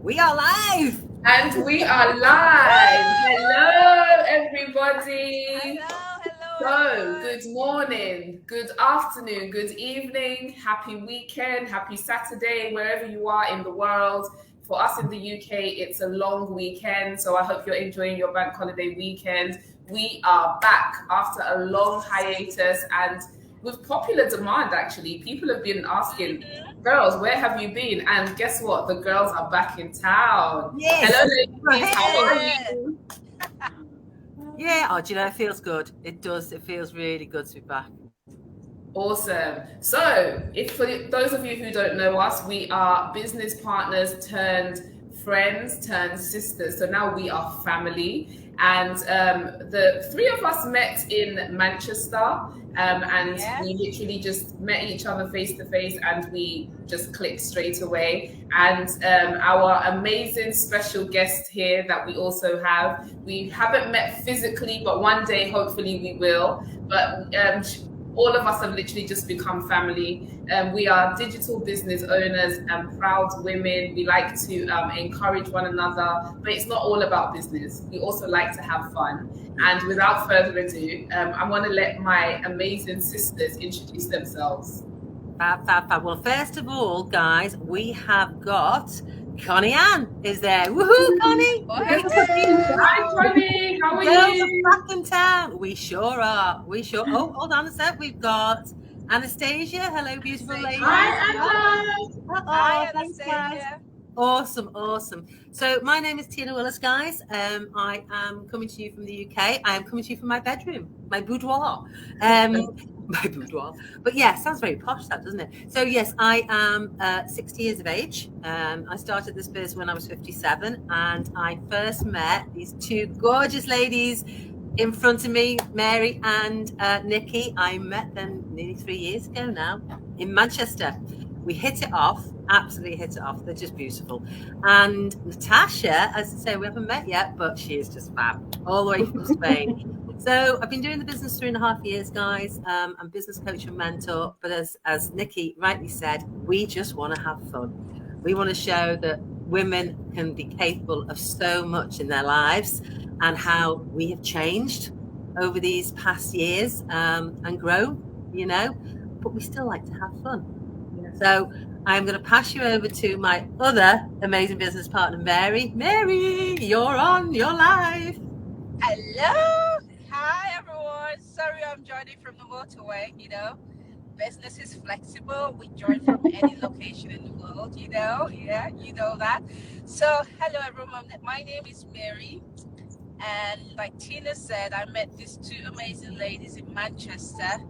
We are live. And we are live. Hello, everybody. Hello, Good morning, good afternoon, good evening, happy weekend, happy Saturday, wherever you are in the world. For us in the UK, it's a long weekend, so I hope you're enjoying your bank holiday weekend. We are back after a long hiatus and with popular demand, actually. People have been asking, girls, where have you been? And guess what? The girls are back in town. Yes. Hello, ladies. How are Yes. you? Yeah. Oh, do you know, it feels good. It does. It feels really good to be back. Awesome. So, if for those of you who don't know us, we are business partners turned friends turned sisters. So now we are family. And the three of us met in Manchester, and Yes. we literally just met each other face to face, and we just clicked straight away. And our amazing special guest here that we also have, we haven't met physically, but one day hopefully we will. But all of us have literally just become family. We are digital business owners and proud women. We like to encourage one another, but it's not all about business. We also like to have fun. And without further ado, I want to let my amazing sisters introduce themselves. Fab. Well, first of all, guys, we have got Connie Ann is there. Woohoo, Connie! Hi, Connie. How are Girls you? are back in town. We sure are. Oh, hold on a sec. We've got Anastasia. Hello, beautiful lady. Hi, Anna. Hi, Thanks, guys. Anastasia. Awesome. So my name is Tina Willis, guys. I am coming to you from the UK. I am coming to you from my bedroom, my boudoir. My boudoir. But yeah, sounds very posh, that, doesn't it? So yes, I am 60 years of age. I started this biz when I was 57, and I first met these two gorgeous ladies in front of me, Mary and Nikki. I met them nearly 3 years ago now in Manchester. We hit it off, absolutely hit it off. They're just beautiful. And Natasha, as I say, we haven't met yet, but she is just fab, all the way from Spain. So I've been doing the business 3.5 years, guys. I'm business coach and mentor. But as Nikki rightly said, we just want to have fun. We want to show that women can be capable of so much in their lives and how we have changed over these past years and grown, but we still like to have fun. So I'm going to pass you over to my other amazing business partner, Mary. Mary, you're on. You're live. Hello. Hi, everyone. Sorry, I'm joining from the motorway. Business is flexible. We join from any location in the world. Yeah, you know that. So, hello, everyone. My name is Mary. And like Tina said, I met these two amazing ladies in Manchester.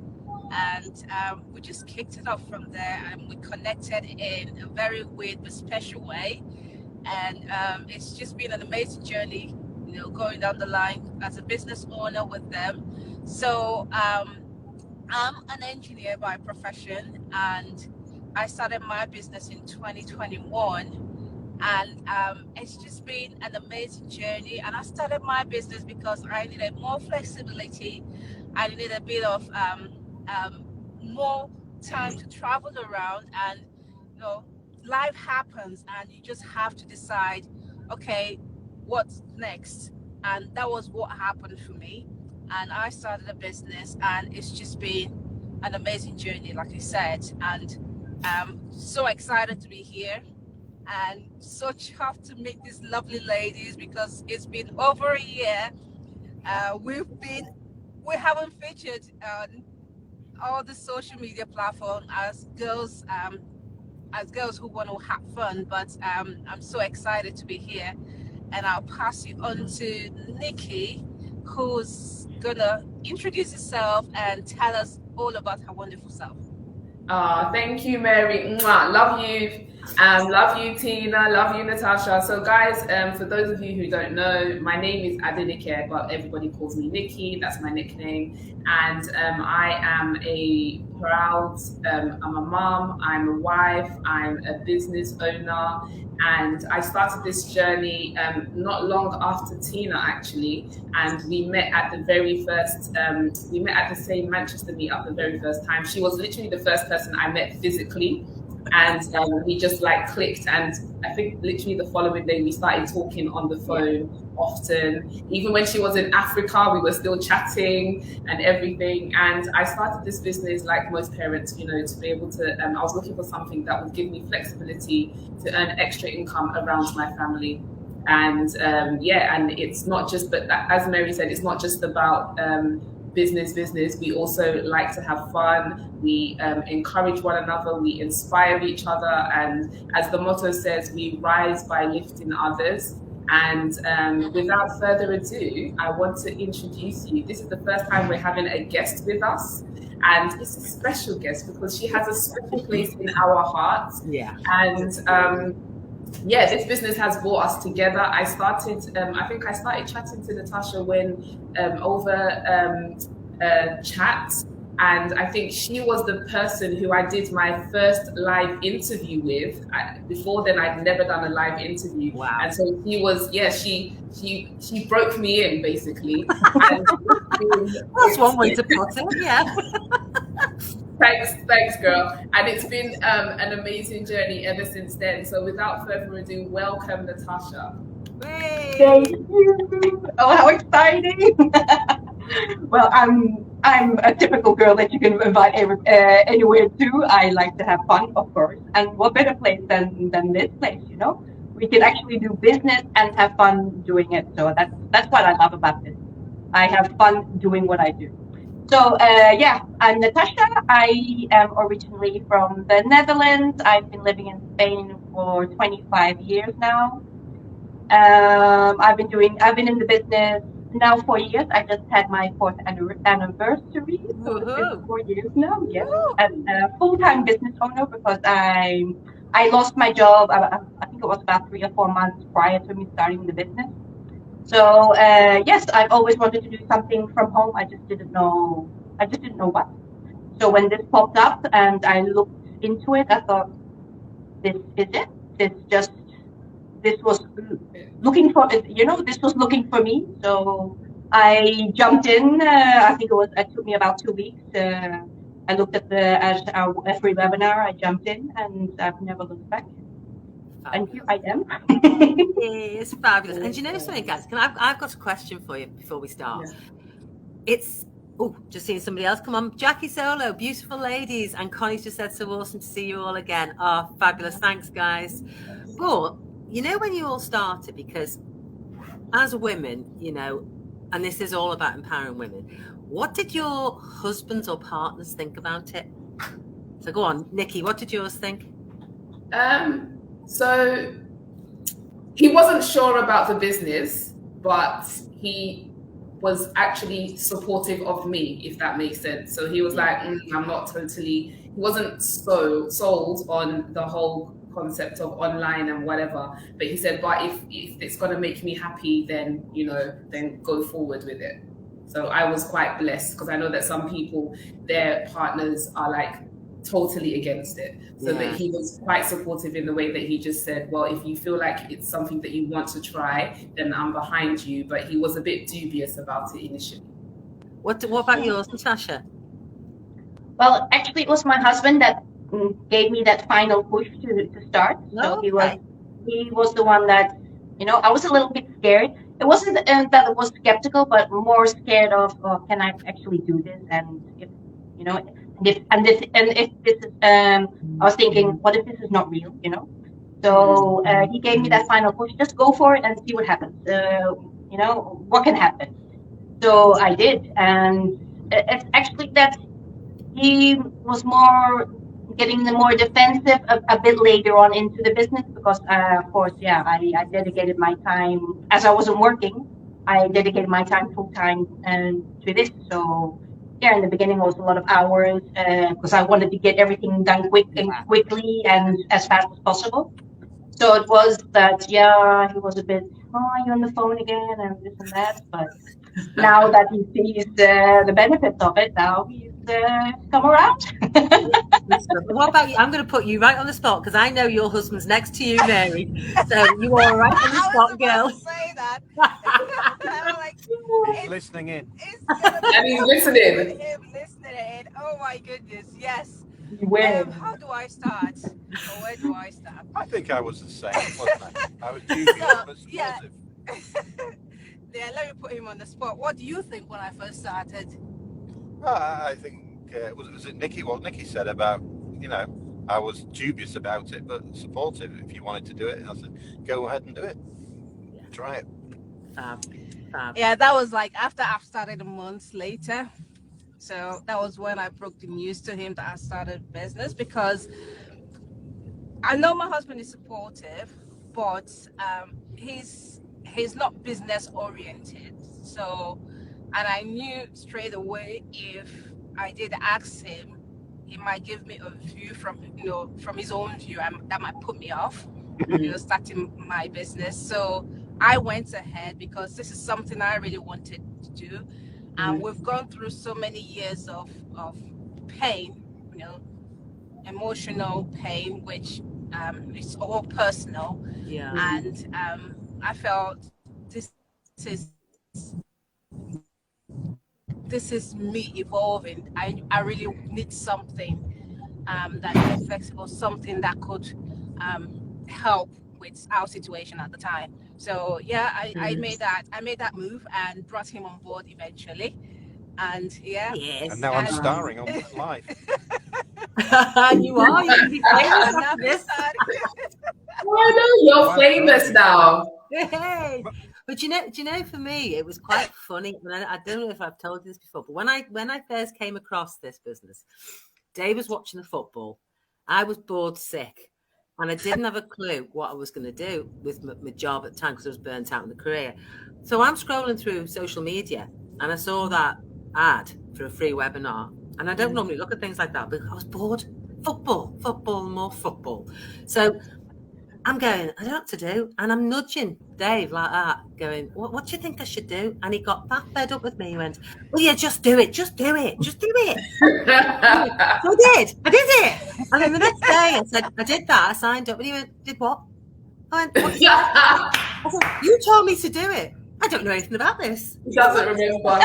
And we just kicked it off from there, and we connected in a very weird but special way. And it's just been an amazing journey, going down the line as a business owner with them. So I'm an engineer by profession, and I started my business in 2021. And it's just been an amazing journey. And I started my business because I needed more flexibility. I needed a bit of more time to travel around, and life happens, and you just have to decide, okay, what's next? And that was what happened for me. And I started a business, and it's just been an amazing journey, like I said. And I'm so excited to be here, and so chuffed to meet these lovely ladies, because it's been over a year. We haven't featured all the social media platforms as girls who want to have fun, but I'm so excited to be here. And I'll pass you on to Nikki, who's gonna introduce herself and tell us all about her wonderful self. Thank you, Mary. Mwah. Love you. Love you, Tina. Love you, Natasha. So, guys, for those of you who don't know, my name is Adenike, but everybody calls me Nikki. That's my nickname. And I am a proud, I'm a mom, I'm a wife, I'm a business owner. And I started this journey not long after Tina, actually. And we met at the very first, we met at the same Manchester meetup the very first time. She was literally the first person I met physically. And we just like clicked, and I think literally the following day we started talking on the phone often. Even when she was in Africa, we were still chatting and everything. And I started this business like most parents, you know, to be able to, I was looking for something that would give me flexibility to earn extra income around my family. And and it's not just, but as Mary said, it's not just about business. We also like to have fun. We encourage one another, we inspire each other, and as the motto says, we rise by lifting others. And without further ado, I want to introduce you. This is the first time we're having a guest with us, and it's a special guest because she has a special place in our hearts. And this business has brought us together. I think I started chatting to Natasha when over chat, and I think she was the person who I did my first live interview with. Before then, I'd never done a live interview. Wow. And so she was, she broke me in, basically. And that's one way to put it, yeah. Thanks, girl. And it's been an amazing journey ever since then. So without further ado, welcome, Natasha. Hey. Thank you. Oh, how exciting! Well, I'm a typical girl that you can invite anywhere to. I like to have fun, of course. And what better place than this place, you know? We can actually do business and have fun doing it. So that's what I love about this. I have fun doing what I do. So I'm Natasha. I am originally from the Netherlands. I've been living in Spain for 25 years now. I've been in the business now 4 years. I just had my 4th anniversary. So it's been 4 years now. Yes, as a full-time business owner, because I lost my job. I think it was about 3 or 4 months prior to me starting the business. So yes, I've always wanted to do something from home. I just didn't know what. So when this popped up and I looked into it, I thought, this is it. This was looking for, this was looking for me. So I jumped in. I think it took me about 2 weeks. I looked at our free webinar. I jumped in, and I've never looked back. And here I am. It's fabulous. And you know something, guys? I've got a question for you before we start. Yeah. Just seeing somebody else. Come on, Jackie Solo, beautiful ladies. And Connie's just said, so awesome to see you all again. Oh, fabulous. Thanks, guys. But, you know, when you all started, because as women, you know, and this is all about empowering women, what did your husbands or partners think about it? So go on, Nikki, what did yours think? So he wasn't sure about the business, but he was actually supportive of me, if that makes sense. So he was like, I'm not totally, he wasn't so sold on the whole concept of online and whatever, but he said, but if it's going to make me happy, then, you know, then go forward with it. So I was quite blessed, because I know that some people, their partners are like totally against it. So that he was quite supportive in the way that he just said, well, if you feel like it's something that you want to try, then I'm behind you. But he was a bit dubious about it initially. What about yours, Natasha? Well, actually, it was my husband that gave me that final push to start. So he was the one that, you know, I was a little bit scared. It wasn't that I was skeptical, but more scared of, can I actually do this? And if, you know, if this is, I was thinking, what if this is not real, you know? So he gave me that final push, just go for it and see what happens. You know, what can happen? So I did. And it's actually that he was getting more defensive a bit later on into the business, because of course, I dedicated my time, as I wasn't working, I dedicated my time full time to this. So in the beginning it was a lot of hours, because I wanted to get everything done quickly and as fast as possible. So it was that, he was a bit, you're on the phone again and this and that. But now that he sees the benefits of it, now he's come around. What about you? I'm going to put you right on the spot, because I know your husband's next to you, Mary. So you are right on the spot, girl. I was about to say that. Listening in. And he's listening. Him listening in. Oh my goodness, yes. Where? How do I start? Or where do I start? I think I was the same, wasn't I? I was dubious but Yeah. supportive. Yeah, let me put him on the spot. What do you think when I first started? Well, I think was it Nikki? What Nikki said about, I was dubious about it, but supportive. If you wanted to do it, I said, go ahead and do it. Try it. Fab. Yeah, that was like after I've started a month later. So that was when I broke the news to him that I started business, because I know my husband is supportive, but he's not business oriented. So, and I knew straight away if I did ask him, he might give me a view from his own view, and that might put me off, starting my business. So I went ahead because this is something I really wanted to do. And we've gone through so many years of pain, emotional pain, which it's all personal. Yeah. And I felt this is me evolving. I really need something that is flexible, something that could help with our situation at the time. So yeah, I made that move and brought him on board eventually. And Yes. And now I'm starring on Live. You are. You can be famous after this. Oh no, you're famous now. Hey. But do you know, for me, it was quite funny. And I don't know if I've told you this before, but when I first came across this business, Dave was watching the football. I was bored sick, and I didn't have a clue what I was going to do with my job at the time because I was burnt out in the career. So I'm scrolling through social media, and I saw that ad for a free webinar. And I don't normally look at things like that, but I was bored. Football, more football. So I'm going, I don't know what to do. And I'm nudging Dave like that, going, what do you think I should do? And he got that fed up with me. He went, well, yeah, just do it. Just do it. So I did it. And then the next day I said, I did that. I signed up. And he went, did what? I went, I said, you told me to do it. I don't know anything about this. He doesn't remember.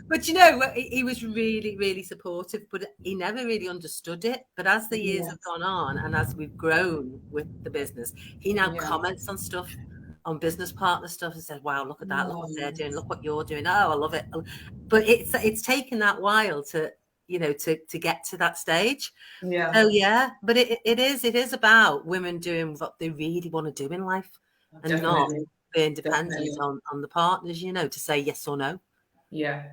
But he was really, really supportive, but he never really understood it. But as the years have gone on and as we've grown with the business, he now comments on stuff, on business partner stuff, and says, wow, look at that, look what they're doing, look what you're doing. Oh, I love it. But it's taken that while to get to that stage. Yeah. So but it is about women doing what they really want to do in life and Definitely. not being dependent on the partners, to say yes or no. Yeah.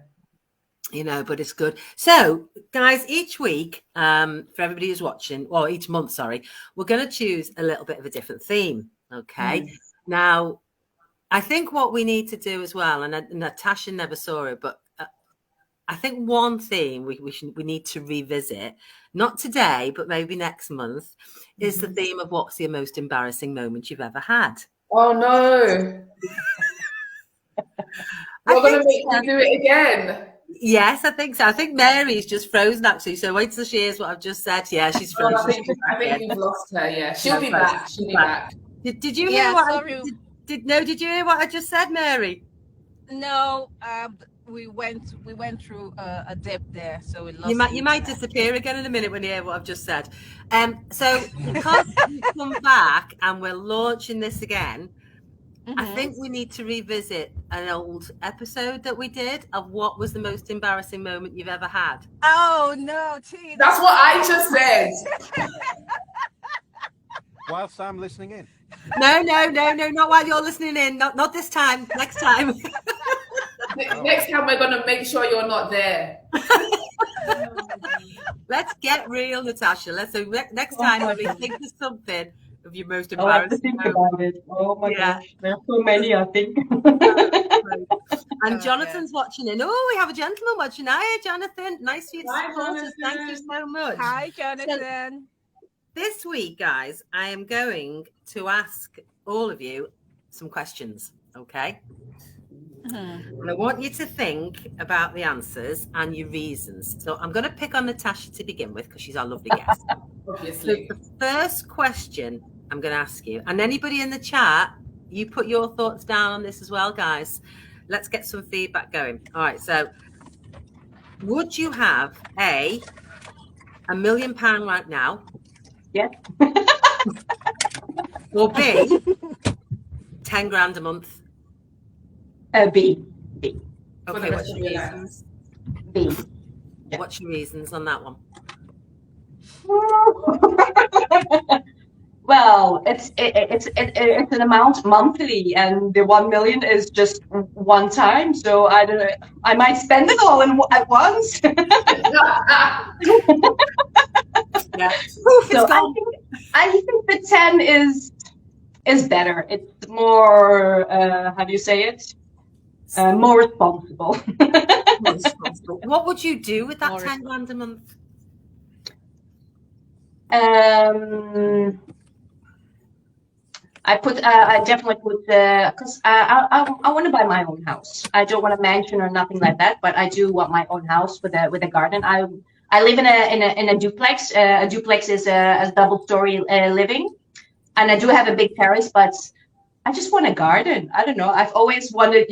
But it's good. So, guys, each week, for everybody who's watching, well, each month, sorry, we're going to choose a little bit of a different theme. Okay. Now, I think what we need to do as well, and Natasha never saw it, but I think one theme we need to revisit, not today, but maybe next month, is the theme of what's the most embarrassing moment you've ever had. Oh no. We're going to make you do it again. Yes, I think so. I think Mary's just frozen actually. So wait till she hears what I've just said. Yeah, she's frozen. I think we've lost her. Yeah, she'll be back. She'll be back. Did you hear what? Did you hear what I just said, Mary? No. We went through a dip there, so we lost. You might disappear again in a minute when you hear what I've just said. So because we come back and we're launching this again. I think we need to revisit an old episode that we did of what was the most embarrassing moment you've ever had. Oh no, T. That's what I just said. Whilst I'm listening in. No, not while you're listening in. Not this time. Next time. Next time we're going to make sure you're not there. Let's get real, Natasha. Next time when we think of something of your most embarrassing. I have to think about it. Oh my gosh, there are so many, I think. And Jonathan's watching in. Oh, we have a gentleman watching. Hi, Jonathan. Nice for you to support us. Thank you so much. Hi, Jonathan. So, this week, guys, I am going to ask all of you some questions. Okay. And I want you to think about the answers and your reasons. So I'm going to pick on Natasha to begin with because she's our lovely guest. Obviously. So the first question I'm going to ask you, and anybody in the chat, you put your thoughts down on this as well, guys. Let's get some feedback going. All right. So Would you have £1 million right now? Yes. Or B, 10 grand a month? B. For Okay, the what's rest of your your life. reasons? B. Yeah. What's your reasons on that one? Well, it's an amount monthly, and the 1 million is just one time. So I don't know. I might spend it all at once. Yeah. Oof, it's So gone. I think the 10 is better. It's more how do you say it? More responsible. More responsible. What would you do with that More 10 grand a month? I definitely put because I want to buy my own house. I don't want a mansion or nothing like that, but I do want my own house with a garden. I live in a duplex. A duplex is a double story living, and I do have a big terrace, but I just want a garden. I don't know. I've always wanted,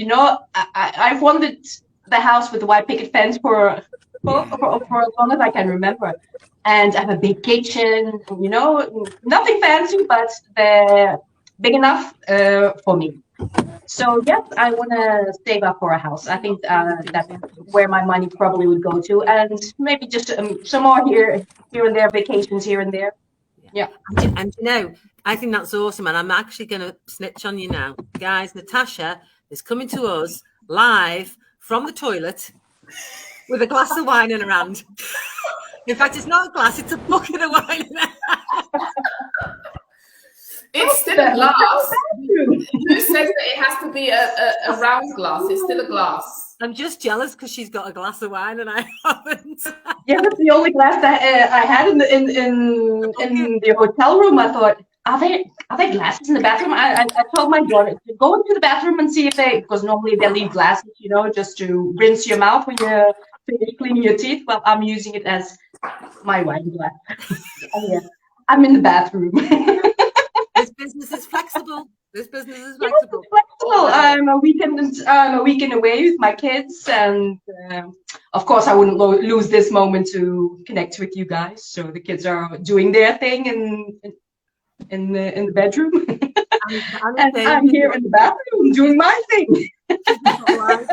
I've wanted the house with the white picket fence for as long as I can remember. And I have a big kitchen, nothing fancy, but big enough for me. So yes, I want to save up for a house. I think that's where my money probably would go to, and maybe just some more here and there, vacations here and there. Yeah. And I think that's awesome. And I'm actually going to snitch on you now. Guys, Natasha is coming to us live from the toilet with a glass of wine in her hand. In fact, it's not a glass, it's a bucket of wine in her hand. It's still a glass. Who says that it has to be a round glass? It's still a glass. I'm just jealous because she's got a glass of wine and I haven't. Yeah, that's the only glass that I had in the hotel room. I thought, are there glasses in the bathroom? I told my daughter to go into the bathroom and see if because normally they leave glasses, just to rinse your mouth when you finish cleaning your teeth. Well, I'm using it as my wine glass. Yeah, I'm in the bathroom. This business is flexible. This business is Yes, flexible. it's flexible. I'm a weekend away with my kids, and of course, I wouldn't lose this moment to connect with you guys. So the kids are doing their thing in the bedroom, and I'm here in the bathroom doing my thing. I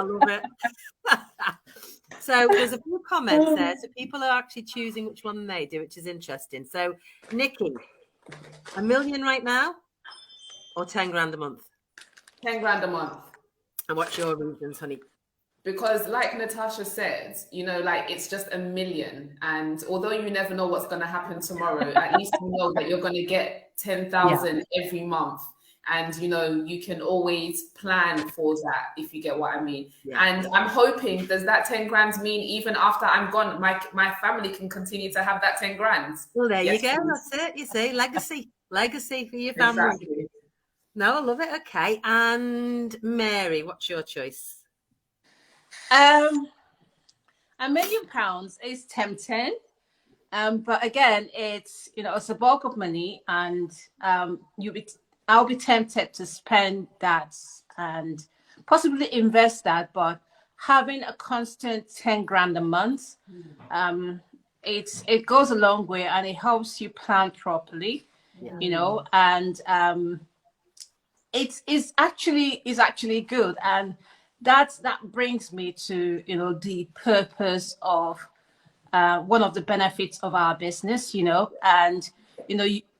love it. So there's a few comments there. So people are actually choosing which one they do, which is interesting. So Nikki, 1 million right now, or 10 grand a month? 10 grand a month. And what's your reasons, honey? Because like Natasha said, it's just 1 million. And although you never know what's going to happen tomorrow, at least you know that you're going to get 10,000 every month. And, you can always plan for that, if you get what I mean. Yeah. And I'm hoping, does that 10 grand mean even after I'm gone, my family can continue to have that 10 grand? Well, there you go. Please. That's it. You see, legacy for your family. Exactly. No, I love it. Okay. And Mary, what's your choice? £1 million is tempting. But again, it's, it's a bulk of money, and I'll be tempted to spend that and possibly invest that, but having a constant 10 grand a month, it goes a long way, and it helps you plan properly, and it's actually good. And that brings me to, the purpose of one of the benefits of our business, and,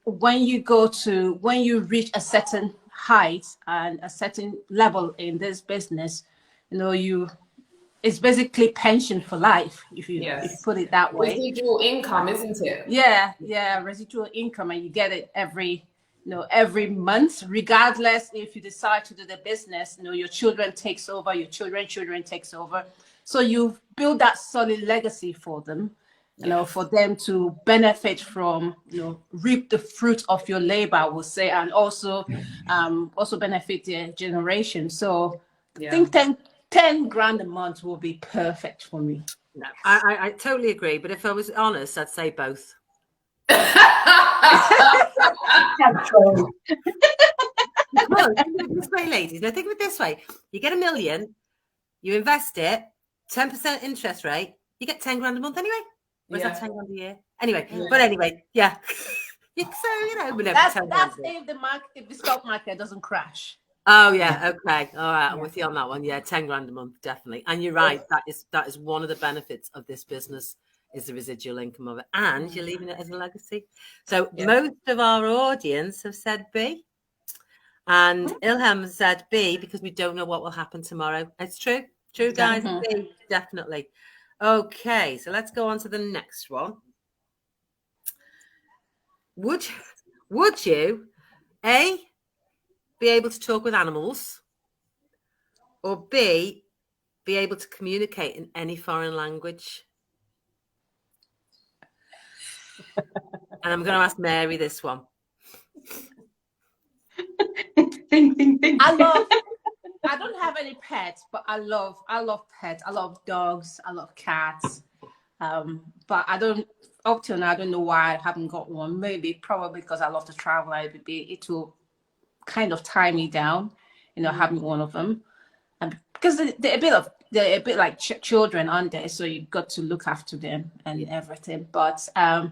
when you reach a certain height and a certain level in this business, it's basically pension for life, if you put it that way. Residual income, isn't it? Yeah, residual income, and you get it every month, regardless if you decide to do the business. Your children takes over, your children takes over, so you've built that solid legacy for them. For them to benefit from, reap the fruit of your labor, I would say, and also benefit their generation. So I think 10 grand a month will be perfect for me. No, I totally agree. But if I was honest, I'd say both. Well, think of it this way, ladies. Now think of it this way: you get 1 million, you invest it, 10% interest rate, you get 10 grand a month anyway. Or is that Yeah. 10 grand a year? Anyway, Yeah. but anyway, yeah. So, whenever That's 10 grand a year. if the stock market doesn't crash. Oh yeah, okay, all right. I'm Yeah. with you on that one. Yeah, 10 grand a month, definitely. And you're right. That is one of the benefits of this business is the residual income of it, and you're leaving it as a legacy. So most of our audience have said B, and Ilham has said B because we don't know what will happen tomorrow. It's true, guys. B, definitely. Okay, so let's go on to the next one. Would you A, be able to talk with animals, or B, be able to communicate in any foreign language? And I'm going to ask Mary this one. Think. I don't have any pets, but I love pets. I love dogs. I love cats. But up till now, I don't know why I haven't got one. Probably because I love to travel. It will kind of tie me down, having one of them. And because they're a bit like children, aren't they? So you've got to look after them and everything. But I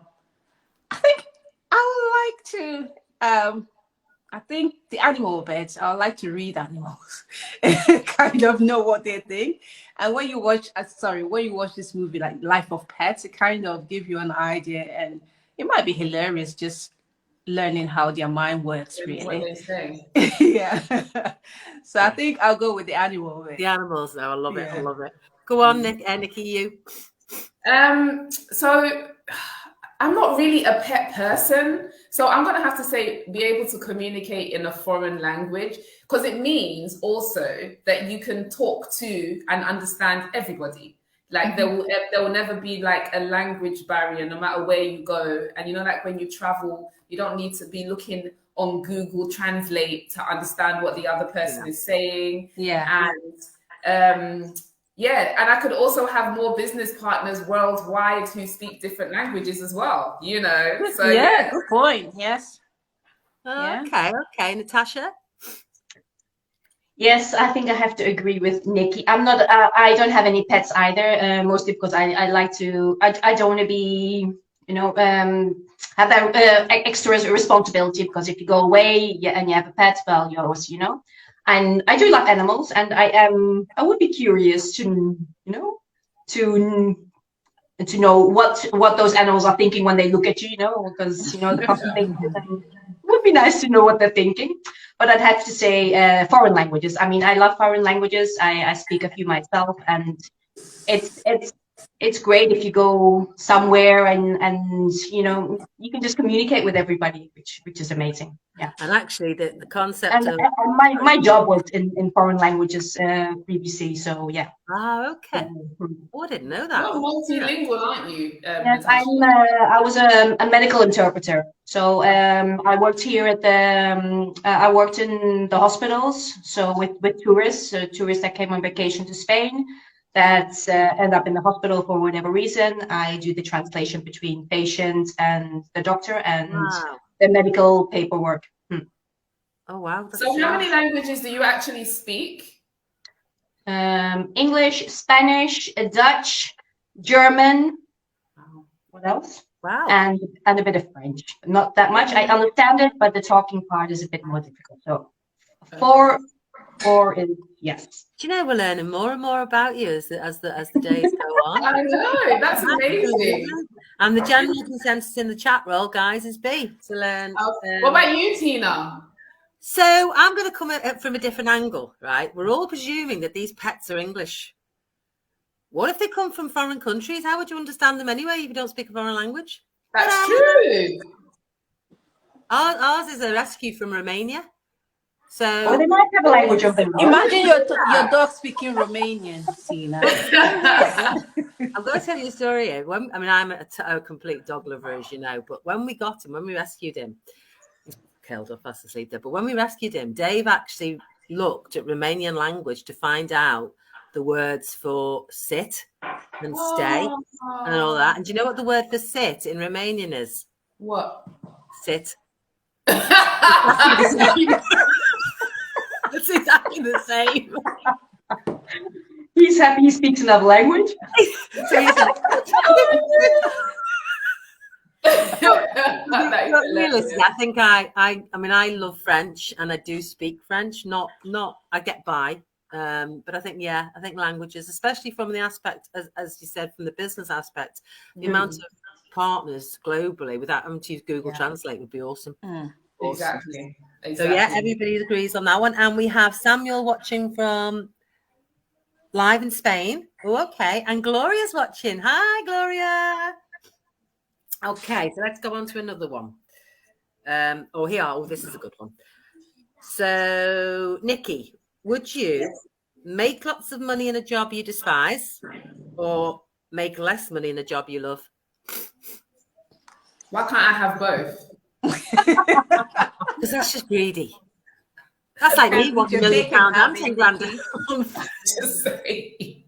think I would like to. I think the animal bits, I like to read animals, kind of know what they think. And when you watch this movie, like Life of Pets, it kind of gives you an idea, and it might be hilarious just learning how their mind works, really. What they say. Yeah. So I think I'll go with the animal bit. The animals, though, I love it. Yeah. I love it. Go on, Nikki, you. So I'm not really a pet person, so I'm going to have to say be able to communicate in a foreign language, because it means also that you can talk to and understand everybody. Like there will never be like a language barrier no matter where you go. And like when you travel, you don't need to be looking on Google Translate to understand what the other person is saying. Yeah. And and I could also have more business partners worldwide who speak different languages as well, So yeah, good point. Yes. Okay, Natasha. Yes, I think I have to agree with Nikki. I'm not. I don't have any pets either. Mostly because I like to. I don't want to be. Have that extra responsibility, because if you go away and you have a pet, well, you always, And I do love animals, and I would be curious to know what those animals are thinking when they look at you, because the common thing would be nice to know what they're thinking. But I'd have to say foreign languages. I mean, I love foreign languages. I speak a few myself, and it's great if you go somewhere and you can just communicate with everybody, which is amazing. Yeah. And actually, the concept and my job was in foreign languages previously, so yeah. Okay. Oh, I didn't know that. You're multilingual, aren't you? Yes, I was a medical interpreter. So I worked here at I worked in the hospitals. So with tourists that came on vacation to Spain that end up in the hospital for whatever reason. I do the translation between patients and the doctor and the medical paperwork. Oh wow! So how many languages do you actually speak? English, Spanish, Dutch, German. What else? Wow. And a bit of French. Not that much. I understand it, but the talking part is a bit more difficult. So four is yes. Do you know we're learning more and more about you as the days go on? I know, that's amazing. And the general consensus in the chat roll, guys, is B to learn. What about you, Tina? So I'm going to come at it from a different angle, right? We're all presuming that these pets are English. What if they come from foreign countries? How would you understand them anyway if you don't speak a foreign language? That's true. Ours is a rescue from Romania. So they might have a language of their own. Imagine your dog speaking Romanian, Tina. I'm going to tell you a story here. I'm a complete dog lover, as you know, but when we rescued him, he's curled up fast asleep there, but when we rescued him, Dave actually looked at Romanian language to find out the words for sit and stay and all that. And do you know what the word for sit in Romanian is? What? Sit. It's exactly the same. He's happy he speaks another language. So he's like, That is but hilarious. realistically, I think I mean, I love French and I do speak French. Not I get by. But I think languages, especially from the aspect, as you said, from the business aspect, the amount of partners globally without having to use Google Translate would be awesome. Mm. Awesome. Exactly. So yeah, everybody agrees on that one. And we have Samuel watching from live in Spain. Oh, okay. And Gloria's watching. Hi, Gloria. Okay, so let's go on to another one. This is a good one. So, Nikki, would you make lots of money in a job you despise or make less money in a job you love? Why can't I have both? Because that's just greedy. That's like me wanting £1 million and 10 grand. Just saying.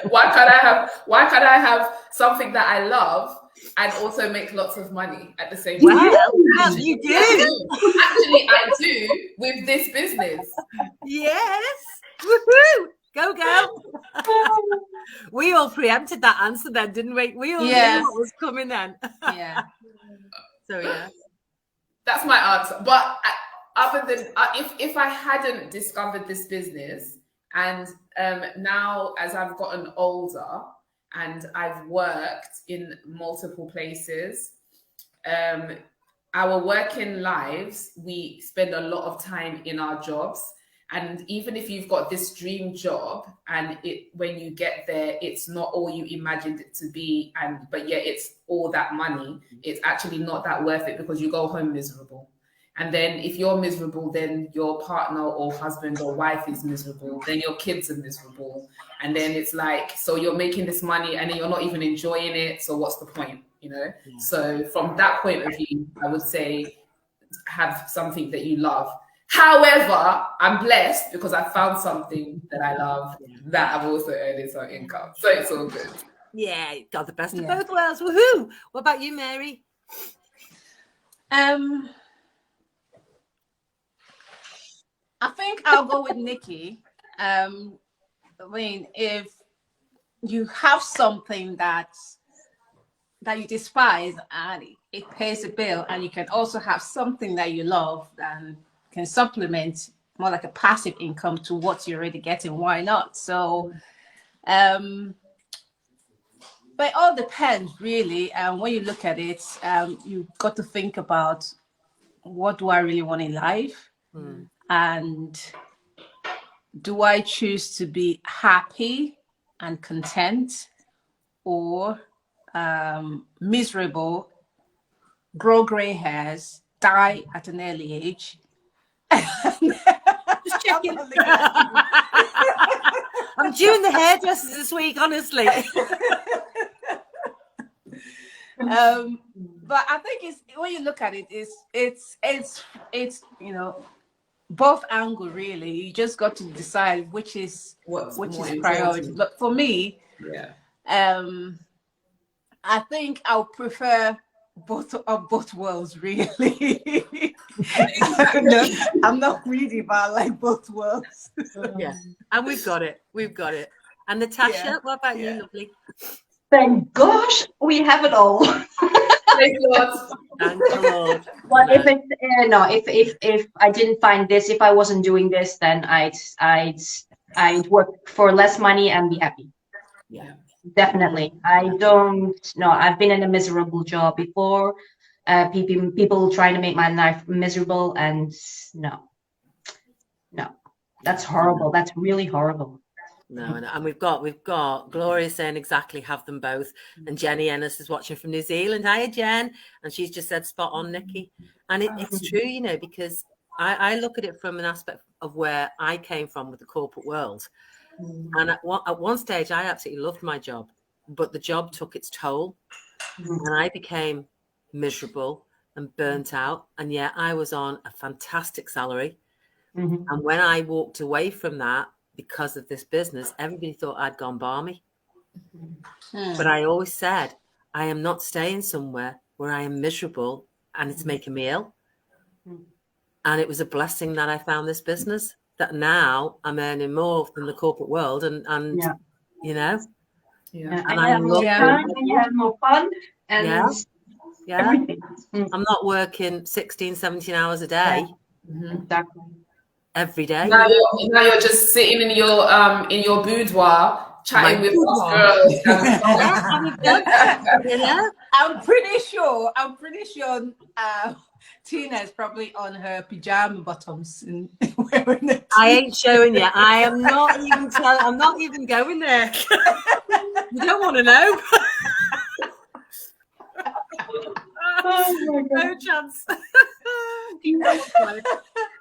Why can't I have something that I love and also make lots of money at the same time? Well, you do. Actually, I do with this business. Yes. Woohoo! Go. We all preempted that answer then, didn't we? We all knew what was coming then. Yeah. So yeah. That's my answer. But other than if I hadn't discovered this business, and now as I've gotten older and I've worked in multiple places, our working lives, we spend a lot of time in our jobs. And even if you've got this dream job and when you get there, it's not all you imagined it to be, but yet it's all that money, it's actually not that worth it because you go home miserable. And then if you're miserable, then your partner or husband or wife is miserable, then your kids are miserable. And then it's like, so you're making this money and then you're not even enjoying it. So what's the point, you know? Yeah. So from that point of view, I would say have something that you love. However, I'm blessed because I found something that I love that I'm also earning some income. So it's all good. Yeah, got the best of both worlds. Woohoo! What about you, Mary? I think I'll go with Nikki. I mean, if you have something that you despise and it pays a bill, and you can also have something that you love and can supplement more like a passive income to what you're already getting, why not? So but it all depends really. When you look at it, you've got to think about, what do I really want in life? And do I choose to be happy and content, or miserable, grow gray hairs, die at an early age? Just checking. I'm doing the hairdressers this week, honestly. But I think it's, when you look at it, it's both angle really. You just got to decide which is priority. But for me, I think I'll prefer both worlds really. I'm not greedy, but I like both worlds. Yeah, and we've got it. And Natasha, what about you, lovely? Thank gosh, we have it all. Thank Lord. Thank the Lord. Well, if I didn't find this, if I wasn't doing this, then I'd work for less money and be happy. Yeah, definitely. I don't know. I've been in a miserable job before. People trying to make my life miserable, and no, that's horrible. That's really horrible. No, and we've got Gloria saying exactly, have them both, and Jenny Ennis is watching from New Zealand. Hiya, Jen, and she's just said spot on, Nikki, and it's true, because I look at it from an aspect of where I came from with the corporate world, and at one stage I absolutely loved my job, but the job took its toll, and I became miserable and burnt out, and yet I was on a fantastic salary, and when I walked away from that, because of this business, everybody thought I'd gone balmy. But I always said, I am not staying somewhere where I am miserable and it's making me ill. And it was a blessing that I found this business that now I'm earning more than the corporate world, and Yeah. you know, Yeah. And I you have more love time, and you have more fun, and yeah, everything. I'm not working 16, 17 hours a day Mhm. Exactly. every day. Now you're just sitting in your boudoir chatting My with us boudoir. girls. Yeah, having fun, you know. I'm pretty sure Tina is probably on her pajama bottoms and wearing it. I ain't showing you. I am not even I'm not even going there. You don't want to know. Oh my God. No chance.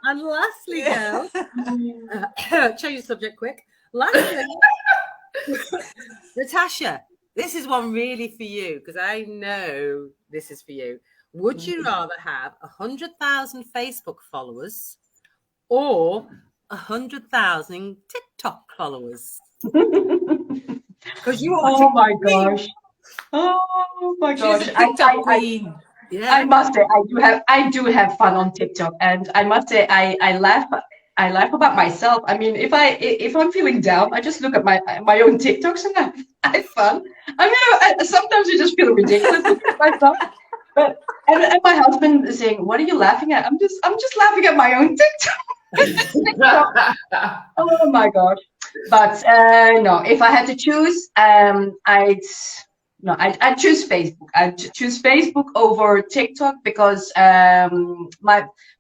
And lastly, girls, change the subject quick. Lastly, Natasha, this is one really for you because I know this is for you. Would you rather have 100,000 Facebook followers or 100,000 TikTok followers? Because you are. Oh my gosh. Oh my gosh. She's a TikTok queen. Yeah. I must say I do have fun on TikTok, and I must say I laugh about myself. I mean, if I'm feeling down, I just look at my own TikToks and I have fun. I mean, sometimes I just feel ridiculous looking at myself. But and my husband is saying, "What are you laughing at?" I'm just laughing at my own TikTok. Oh my gosh. But no, if I had to choose, I'd choose Facebook. I'd choose Facebook over TikTok because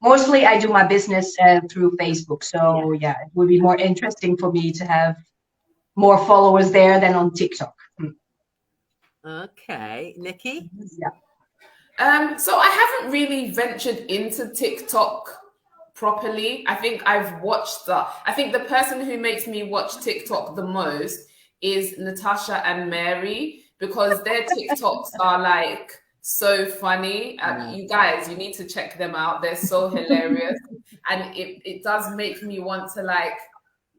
mostly I do my business through Facebook. So yeah, it would be more interesting for me to have more followers there than on TikTok. Okay, Nikki. Yeah. So I haven't really ventured into TikTok properly. I think I've watched I think the person who makes me watch TikTok the most is Natasha and Mary, because their TikToks are like so funny. You guys, you need to check them out. They're so hilarious. And it does make me want to, like,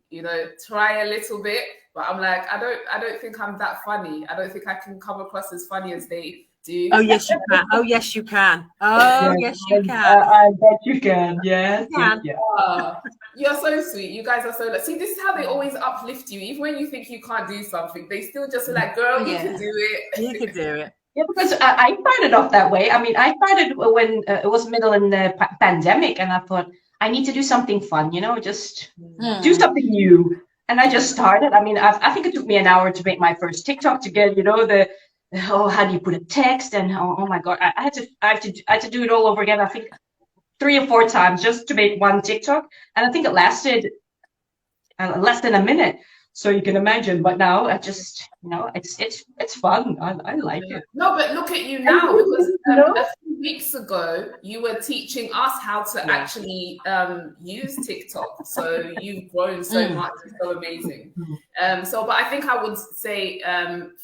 you know, try a little bit, but I'm like, I don't think I'm that funny. I don't think I can come across as funny as they do. Oh yes, you can. Oh yes, you can. Oh yes, you can. I bet you can. Yes. You can. Yeah. You're so sweet. You guys are so see. This is how they always uplift you, even when you think you can't do something. They still just are like, "Girl, you can do it. You can do it." Yeah, because I started off that way. I mean, I started when it was middle in the pandemic, and I thought I need to do something fun, you know, just do something new. And I just started. I mean, I think it took me an hour to make my first TikTok to get, you know, how do you put a text, and oh my God, I had to do it all over again. I think 3 or 4 times just to make one TikTok, and I think it lasted less than a minute. So you can imagine. But now I just, you know, it's fun. I like it. No, but look at you now, because a few weeks ago you were teaching us how to actually use TikTok. So you've grown so much. It's so amazing. But I think I would say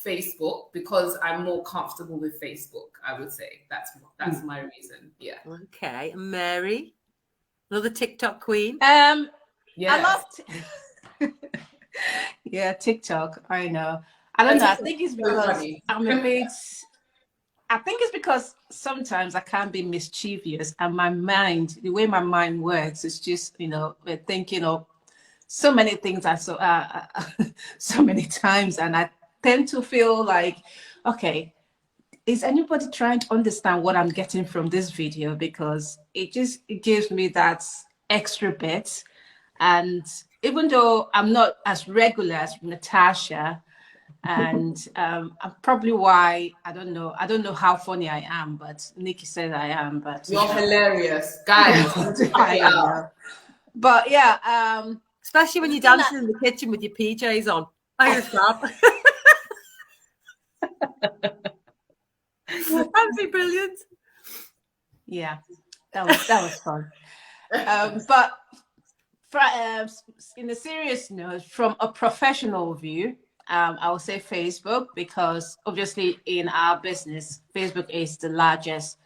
Facebook, because I'm more comfortable with Facebook. I would say that's my reason. Yeah. Okay, and Mary, another TikTok queen. I Yes. love yeah, TikTok. I know. I don't know. I think it's because I'm a bit. I think it's because sometimes I can't be mischievous, and my mind, the way my mind works, is just, you know, we're thinking of so many things so many times, and I tend to feel like, okay, is anybody trying to understand what I'm getting from this video? Because it gives me that extra bit. And even though I'm not as regular as Natasha, and I'm probably why I don't know how funny I am, but Nikki says I am. But you're hilarious, guys. But yeah, especially when you're dancing in the kitchen with your PJs on. I stop. That'd be brilliant. Yeah, that was fun. But in a serious note, from a professional view, I would say Facebook, because obviously in our business, Facebook is the largest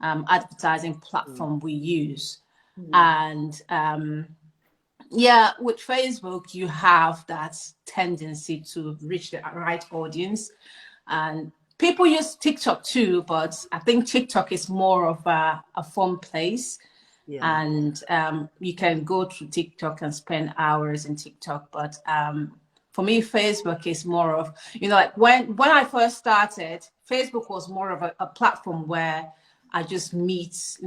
advertising platform we use. And yeah, with Facebook, you have that tendency to reach the right audience. And people use TikTok too, but I think TikTok is more of a fun place. Yeah. And you can go through TikTok and spend hours in TikTok. But for me, Facebook is more of, like when I first started, Facebook was more of a platform where I just meet,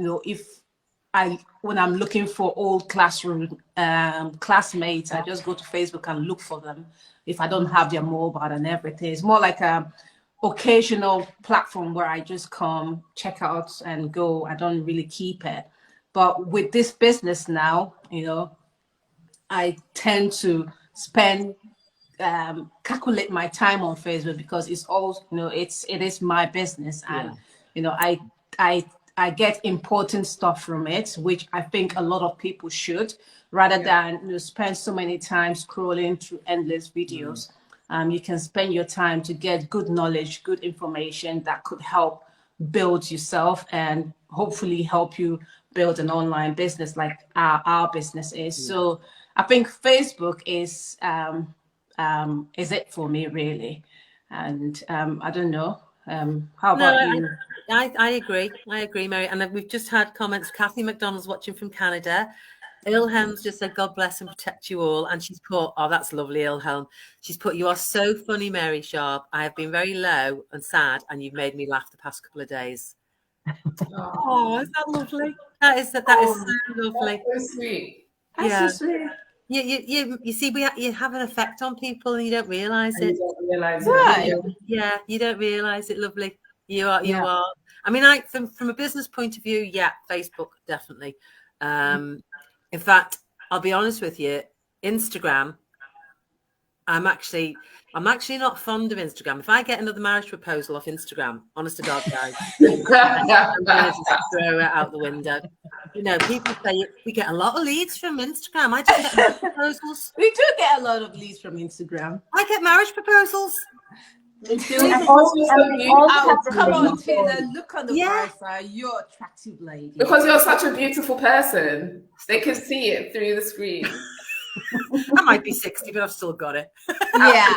when I'm looking for old classroom classmates, I just go to Facebook and look for them if I don't have their mobile and everything. It's more like a occasional platform where I just come, check out and go. I don't really keep it. But with this business now, I tend to spend calculate my time on Facebook because it's all, it is my business, and I get important stuff from it, which I think a lot of people should, rather than spend so many times scrolling through endless videos. You can spend your time to get good knowledge, good information that could help build yourself and hopefully help you build an online business like our business is. So I think Facebook is it for me, really. And I don't know. How about you? I agree. I agree, Mary. And we've just had comments. Kathy McDonald's watching from Canada. Ilhelm's just said, God bless and protect you all. And she's put, oh, that's lovely, Ilhelm. She's put, you are so funny, Mary Sharp. I have been very low and sad, and you've made me laugh the past couple of days. Oh, is that lovely? That is so lovely. That's so sweet. That's so sweet. You see, you have an effect on people and you don't realise it. You don't realize Right. it. Yeah, you don't realise it. Lovely. You are. I mean, from a business point of view, Facebook definitely. In fact, I'll be honest with you, Instagram. I'm actually not fond of Instagram. If I get another marriage proposal off Instagram, honest to God, guys, I'm gonna just throw it out the window. People say we get a lot of leads from Instagram. I just get proposals. We do get a lot of leads from Instagram. I get marriage proposals. Oh, come on, Tina, look on the profile. You're attractive lady. Because you're such a beautiful person. They can see it through the screen. I might be 60, but I've still got it. Yeah.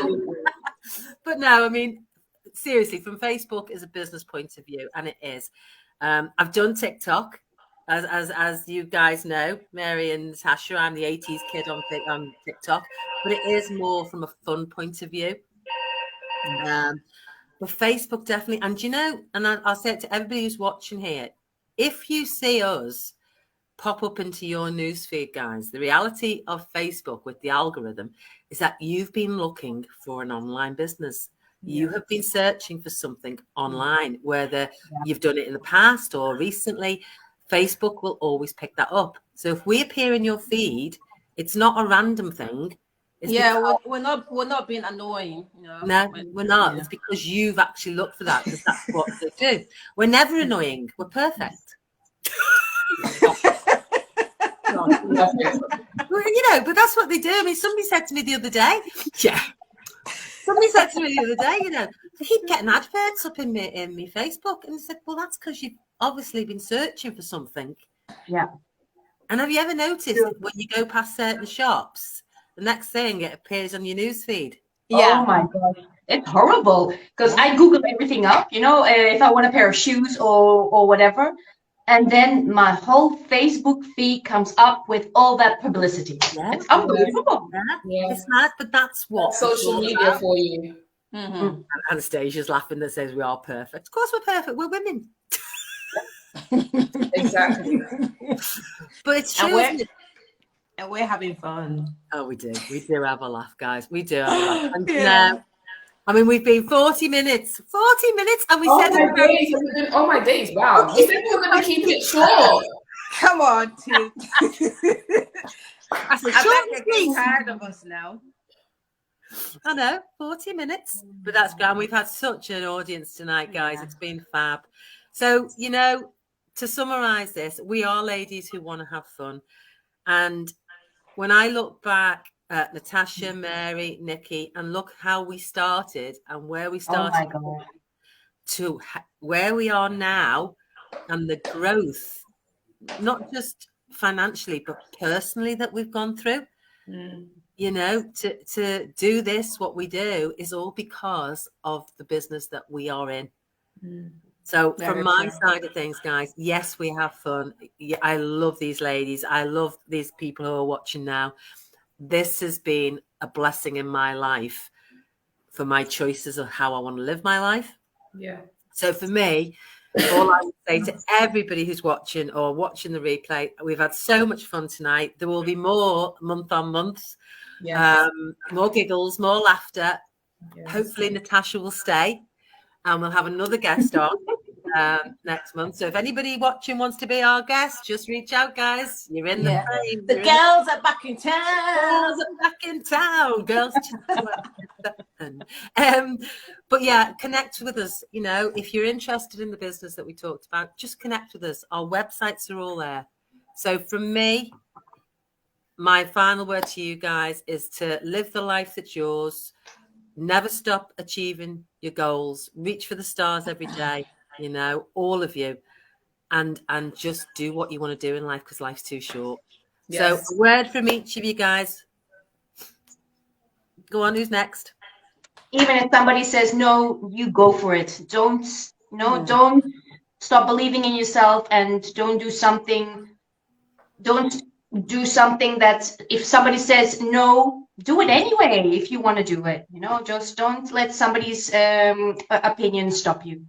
But no, I mean, seriously, from Facebook as a business point of view, and it is. I've done TikTok, as you guys know, Mary and Natasha. I'm the 80s kid on TikTok, but it is more from a fun point of view. But Facebook definitely, and I'll say it to everybody who's watching here, if you see us pop up into your newsfeed, guys, the reality of Facebook with the algorithm is that you've been looking for an online business. You have been searching for something online, whether you've done it in the past or recently. Facebook will always pick that up. So if we appear in your feed, it's not a random thing. We're not being annoying. No, we're not. It's because you've actually looked for that, because that's what they do. We're never annoying. We're perfect. But that's what they do. I mean, somebody said to me the other day, I keep getting adverts up in me Facebook, and I said, well, that's because you've obviously been searching for something. Yeah. And have you ever noticed when you go past certain shops, the next thing it appears on your newsfeed? Yeah. Oh my gosh, it's horrible, because I Google everything up, if I want a pair of shoes or whatever, and then my whole Facebook feed comes up with all that publicity. It's unbelievable. It's mad, but that's what social media for you. Mm-hmm. Anastasia's laughing that says we are perfect. Of course we're perfect. We're women. Exactly. But it's true, isn't it? And we're having fun. Oh, we do. We do have a laugh, guys. We do have a laugh. And I mean, we've been 40 minutes, and we said oh my days, wow. We said we were going to keep it short. Come on, Tim. I bet you're getting tired of us now. I know, 40 minutes. But that's grand. We've had such an audience tonight, guys. It's been fab. So, to summarize this, we are ladies who want to have fun. And when I look back at Natasha, Mary, Nikki, and look how we started and where we started to where we are now, and the growth, not just financially, but personally that we've gone through, to do this, what we do, is all because of the business that we are in. So Very from my true. side of things, guys, yes, we have fun. Yeah, I love these ladies. I love these people who are watching now. This has been a blessing in my life for my choices of how I want to live my life. Yeah. So for me, all I would say to everybody who's watching or watching the replay, we've had so much fun tonight. There will be more month on month, Yes. more giggles, more laughter. Yes. Hopefully Natasha will stay and we'll have another guest on next month. So if anybody watching wants to be our guest, just reach out, guys. You're in the frame. The girls are back in town. Girls are back in town. Girls. But yeah, connect with us. You know, if you're interested in the business that we talked about, just connect with us. Our websites are all there. So from me, my final word to you guys is to live the life that's yours. Never stop achieving your goals. Reach for the stars every day, you know, all of you. And just do what you want to do in life because life's too short. Yes. So a word from each of you guys. Go on, who's next? Even if somebody says no, you go for it. Don't stop believing in yourself, and don't do something that if somebody says no, do it anyway if you want to do it. You know, just don't let somebody's opinion stop you.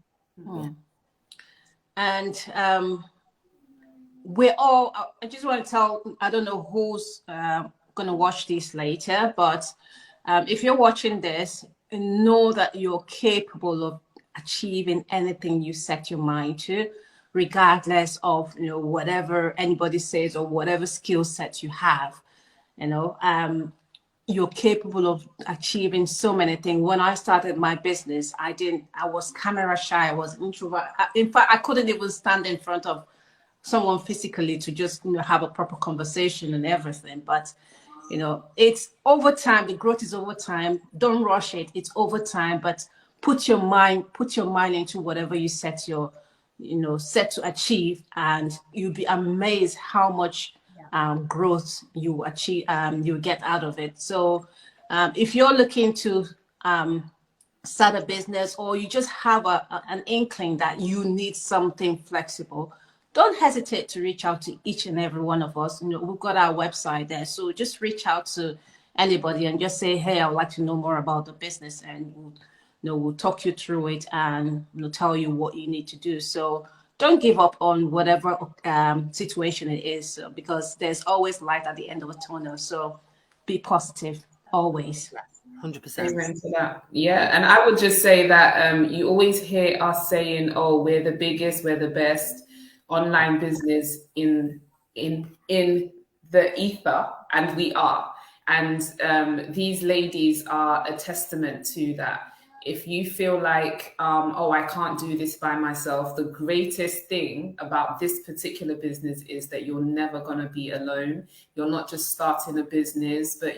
And we're all, I just want to tell, I don't know who's going to watch this later, but if you're watching this, know that you're capable of achieving anything you set your mind to, regardless of, you know, whatever anybody says or whatever skill set you have. You know, you're capable of achieving so many things. When I started my business, I was camera shy. I was introvert. In fact, I couldn't even stand in front of someone physically to just, you know, have a proper conversation and everything. But, you know, it's over time. The growth is over time. Don't rush it. It's over time. But put your mind into whatever you set to achieve, and you'll be amazed how much growth you achieve, you get out of it. So if you're looking to start a business, or you just have an inkling that you need something flexible, don't hesitate to reach out to each and every one of us. You know, we've got our website there, so just reach out to anybody and just say, hey, I would like to know more about the business, and we'll talk you through it and tell you what you need to do. So don't give up on whatever situation it is, because there's always light at the end of a tunnel. So be positive always. 100%. Amen to that. Yeah, and I would just say that you always hear us saying, "Oh, we're the biggest, we're the best online business in the ether," and we are. And these ladies are a testament to that. If you feel like, oh, I can't do this by myself, the greatest thing about this particular business is that you're never going to be alone. You're not just starting a business, but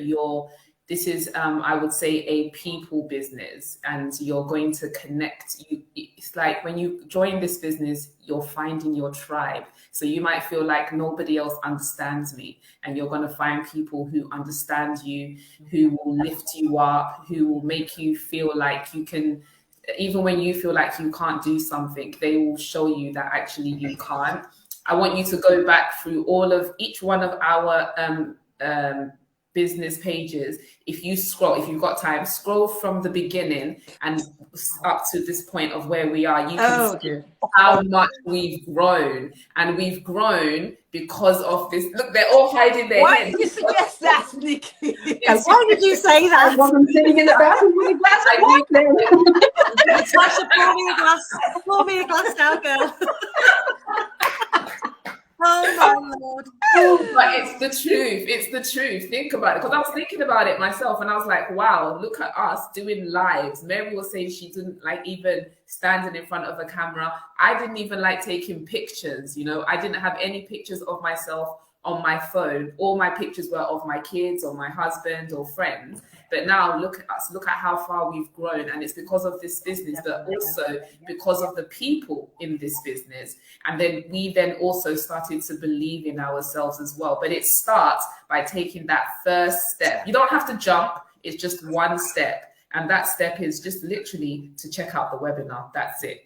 this is, I would say, a people business, and you're going to connect. It's like when you join this business, you're finding your tribe. So you might feel like nobody else understands me, and you're going to find people who understand you, who will lift you up, who will make you feel like you can, even when you feel like you can't do something, they will show you that actually you can't. I want you to go back through each one of our business pages. If you've got time, scroll from the beginning and up to this point of where we are. You can see how much we've grown, and we've grown because of this. Look, they're all hiding their heads. Why did you suggest that, Nikki? Why did you say that? I wasn't sitting in the bathroom with a glass of wine. Natasha, pour me a glass now, girl. Oh my Lord. But it's the truth. It's the truth. Think about it. Because I was thinking about it myself, and I was like, wow, look at us doing lives. Mary was saying she didn't like even standing in front of a camera. I didn't even like taking pictures. I didn't have any pictures of myself on my phone. All my pictures were of my kids or my husband or friends. But now look at us, look at how far we've grown. And it's because of this business, but also because of the people in this business. And then we also started to believe in ourselves as well. But it starts by taking that first step. You don't have to jump. It's just one step. And that step is just literally to check out the webinar. That's it.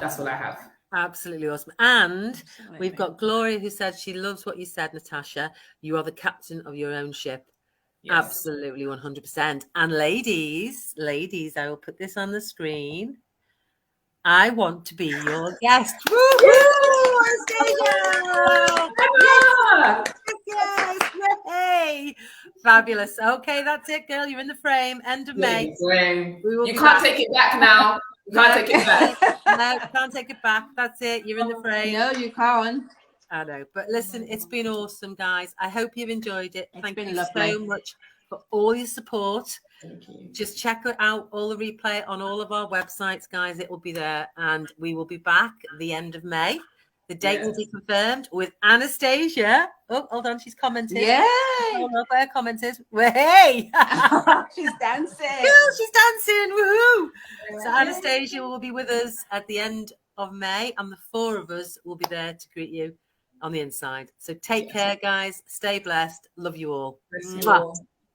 That's all I have. Absolutely awesome. And we've got Gloria who said she loves what you said, Natasha. You are the captain of your own ship. Yes. Absolutely 100%. And ladies, I will put this on the screen. I want to be your guest. Woo-hoo! Yes! Yay! Fabulous. Okay, that's it, girl. You're in the frame. End of May. You can't take it back now. You can't take it back. No, can't take it back. That's it. You're in the frame. No, you can't. I know. But listen, it's been awesome, guys. I hope you've enjoyed it. Thank you so much for all your support. Thank you. Just check out all the replay on all of our websites, guys. It will be there. And we will be back at the end of May. The date will be confirmed with Anastasia. Oh, hold on. She's commented. Yay! Hold on, her comment is, hey! She's dancing. She's dancing. Woohoo! So Anastasia will be with us at the end of May, and the four of us will be there to greet you on the inside. So take care, guys. Stay blessed. Love you all.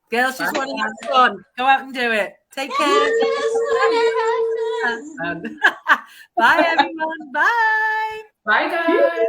Girls just want to have fun. Go out and do it. Take care. Bye, everyone. Bye. Bye, guys.